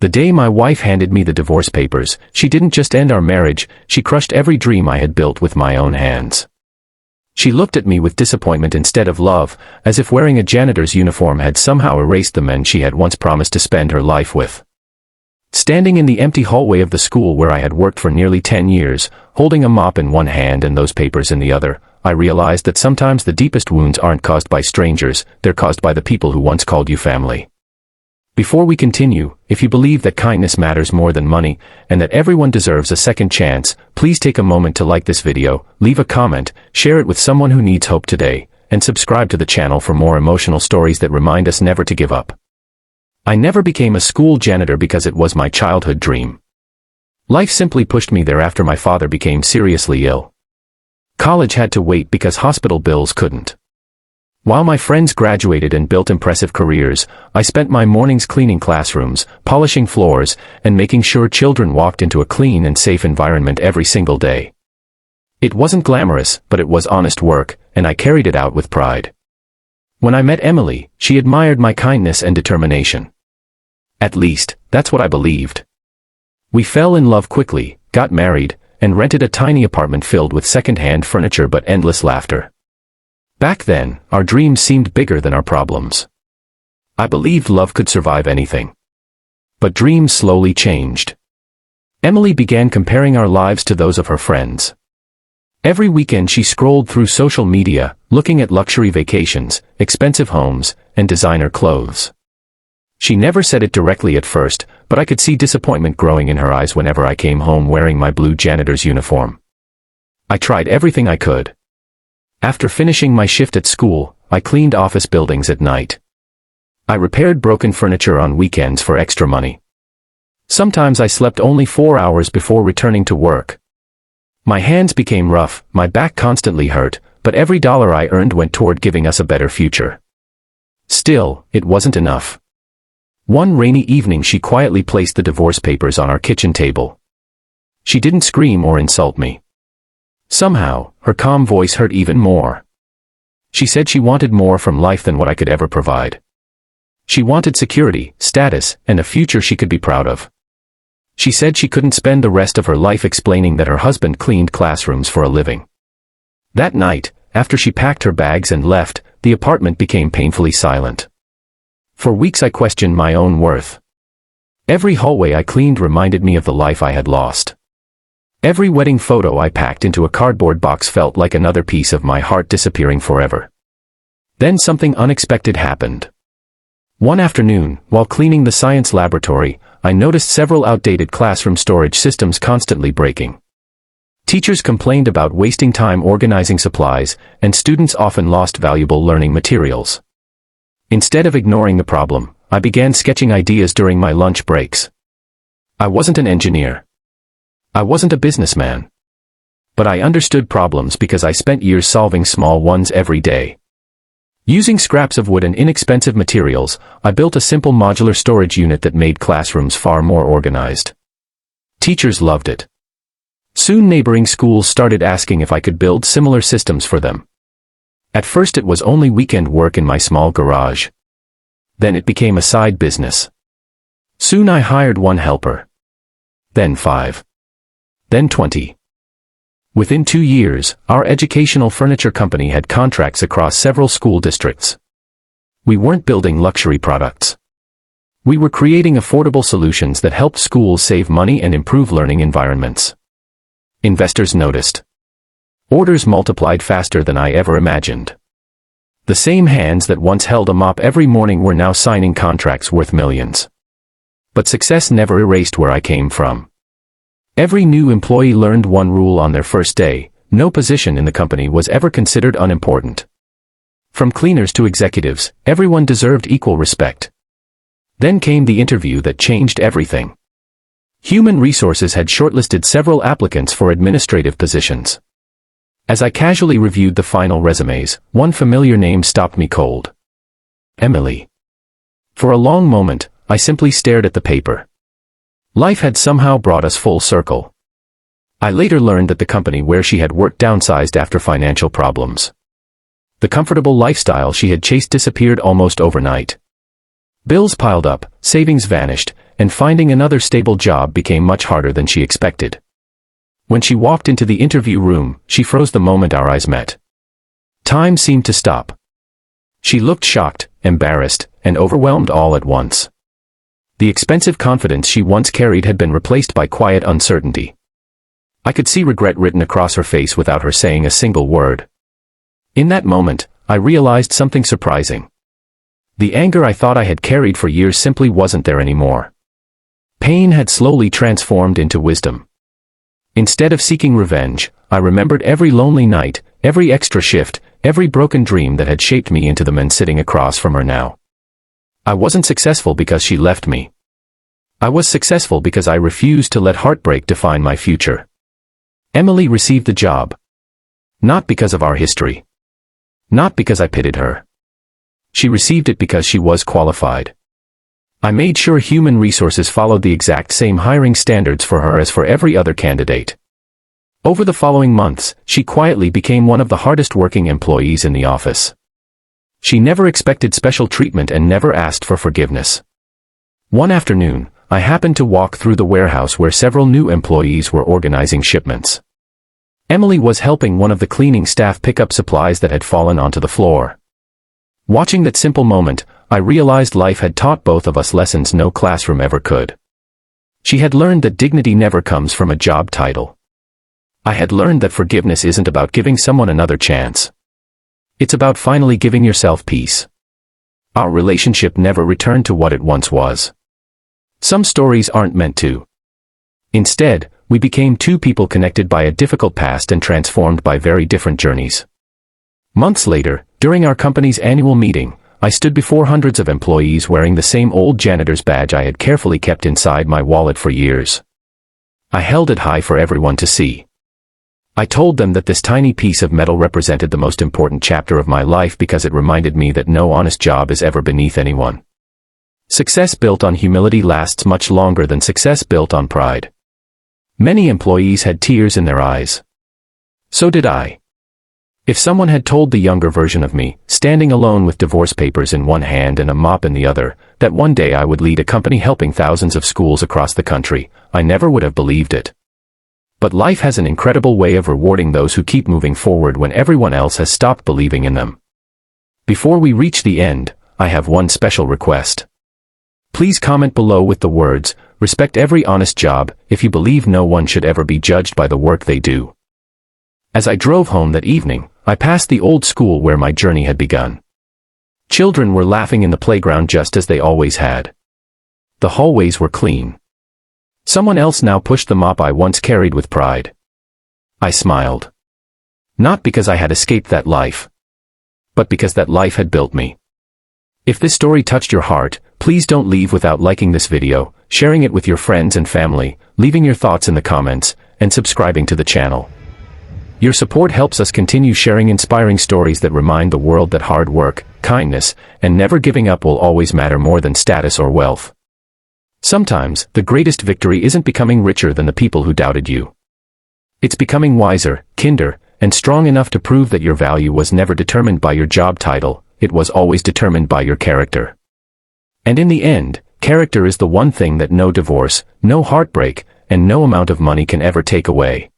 The day my wife handed me the divorce papers, she didn't just end our marriage, she crushed every dream I had built with my own hands. She looked at me with disappointment instead of love, as if wearing a janitor's uniform had somehow erased the men she had once promised to spend her life with. Standing in the empty hallway of the school where I had worked for nearly 10 years, holding a mop in one hand and those papers in the other, I realized that sometimes the deepest wounds aren't caused by strangers, they're caused by the people who once called you family. Before we continue, if you believe that kindness matters more than money, and that everyone deserves a second chance, please take a moment to like this video, leave a comment, share it with someone who needs hope today, and subscribe to the channel for more emotional stories that remind us never to give up. I never became a school janitor because it was my childhood dream. Life simply pushed me there after my father became seriously ill. College had to wait because hospital bills couldn't. While my friends graduated and built impressive careers, I spent my mornings cleaning classrooms, polishing floors, and making sure children walked into a clean and safe environment every single day. It wasn't glamorous, but it was honest work, and I carried it out with pride. When I met Emily, she admired my kindness and determination. At least, that's what I believed. We fell in love quickly, got married, and rented a tiny apartment filled with second-hand furniture but endless laughter. Back then, our dreams seemed bigger than our problems. I believed love could survive anything. But dreams slowly changed. Emily began comparing our lives to those of her friends. Every weekend she scrolled through social media, looking at luxury vacations, expensive homes, and designer clothes. She never said it directly at first, but I could see disappointment growing in her eyes whenever I came home wearing my blue janitor's uniform. I tried everything I could. After finishing my shift at school, I cleaned office buildings at night. I repaired broken furniture on weekends for extra money. Sometimes I slept only 4 hours before returning to work. My hands became rough, my back constantly hurt, but every dollar I earned went toward giving us a better future. Still, it wasn't enough. One rainy evening she quietly placed the divorce papers on our kitchen table. She didn't scream or insult me. Somehow, her calm voice hurt even more. She said she wanted more from life than what I could ever provide. She wanted security, status, and a future she could be proud of. She said she couldn't spend the rest of her life explaining that her husband cleaned classrooms for a living. That night, after she packed her bags and left, the apartment became painfully silent. For weeks I questioned my own worth. Every hallway I cleaned reminded me of the life I had lost. Every wedding photo I packed into a cardboard box felt like another piece of my heart disappearing forever. Then something unexpected happened. One afternoon, while cleaning the science laboratory, I noticed several outdated classroom storage systems constantly breaking. Teachers complained about wasting time organizing supplies, and students often lost valuable learning materials. Instead of ignoring the problem, I began sketching ideas during my lunch breaks. I wasn't an engineer. I wasn't a businessman. But I understood problems because I spent years solving small ones every day. Using scraps of wood and inexpensive materials, I built a simple modular storage unit that made classrooms far more organized. Teachers loved it. Soon neighboring schools started asking if I could build similar systems for them. At first it was only weekend work in my small garage. Then it became a side business. Soon I hired one helper. Then 5. Then 20. Within 2 years, our educational furniture company had contracts across several school districts. We weren't building luxury products. We were creating affordable solutions that helped schools save money and improve learning environments. Investors noticed. Orders multiplied faster than I ever imagined. The same hands that once held a mop every morning were now signing contracts worth millions. But success never erased where I came from. Every new employee learned one rule on their first day: no position in the company was ever considered unimportant. From cleaners to executives, everyone deserved equal respect. Then came the interview that changed everything. Human Resources had shortlisted several applicants for administrative positions. As I casually reviewed the final resumes, one familiar name stopped me cold. Emily. For a long moment, I simply stared at the paper. Life had somehow brought us full circle. I later learned that the company where she had worked downsized after financial problems. The comfortable lifestyle she had chased disappeared almost overnight. Bills piled up, savings vanished, and finding another stable job became much harder than she expected. When she walked into the interview room, she froze the moment our eyes met. Time seemed to stop. She looked shocked, embarrassed, and overwhelmed all at once. The expensive confidence she once carried had been replaced by quiet uncertainty. I could see regret written across her face without her saying a single word. In that moment, I realized something surprising. The anger I thought I had carried for years simply wasn't there anymore. Pain had slowly transformed into wisdom. Instead of seeking revenge, I remembered every lonely night, every extra shift, every broken dream that had shaped me into the man sitting across from her now. I wasn't successful because she left me. I was successful because I refused to let heartbreak define my future. Emily received the job. Not because of our history. Not because I pitied her. She received it because she was qualified. I made sure human resources followed the exact same hiring standards for her as for every other candidate. Over the following months, she quietly became one of the hardest working employees in the office. She never expected special treatment and never asked for forgiveness. One afternoon, I happened to walk through the warehouse where several new employees were organizing shipments. Emily was helping one of the cleaning staff pick up supplies that had fallen onto the floor. Watching that simple moment, I realized life had taught both of us lessons no classroom ever could. She had learned that dignity never comes from a job title. I had learned that forgiveness isn't about giving someone another chance. It's about finally giving yourself peace. Our relationship never returned to what it once was. Some stories aren't meant to. Instead, we became two people connected by a difficult past and transformed by very different journeys. Months later, during our company's annual meeting, I stood before hundreds of employees wearing the same old janitor's badge I had carefully kept inside my wallet for years. I held it high for everyone to see. I told them that this tiny piece of metal represented the most important chapter of my life because it reminded me that no honest job is ever beneath anyone. Success built on humility lasts much longer than success built on pride. Many employees had tears in their eyes. So did I. If someone had told the younger version of me, standing alone with divorce papers in one hand and a mop in the other, that one day I would lead a company helping thousands of schools across the country, I never would have believed it. But life has an incredible way of rewarding those who keep moving forward when everyone else has stopped believing in them. Before we reach the end, I have one special request. Please comment below with the words, "Respect every honest job," if you believe no one should ever be judged by the work they do. As I drove home that evening, I passed the old school where my journey had begun. Children were laughing in the playground just as they always had. The hallways were clean. Someone else now pushed the mop I once carried with pride. I smiled. Not because I had escaped that life, but because that life had built me. If this story touched your heart, please don't leave without liking this video, sharing it with your friends and family, leaving your thoughts in the comments, and subscribing to the channel. Your support helps us continue sharing inspiring stories that remind the world that hard work, kindness, and never giving up will always matter more than status or wealth. Sometimes, the greatest victory isn't becoming richer than the people who doubted you. It's becoming wiser, kinder, and strong enough to prove that your value was never determined by your job title, it was always determined by your character. And in the end, character is the one thing that no divorce, no heartbreak, and no amount of money can ever take away.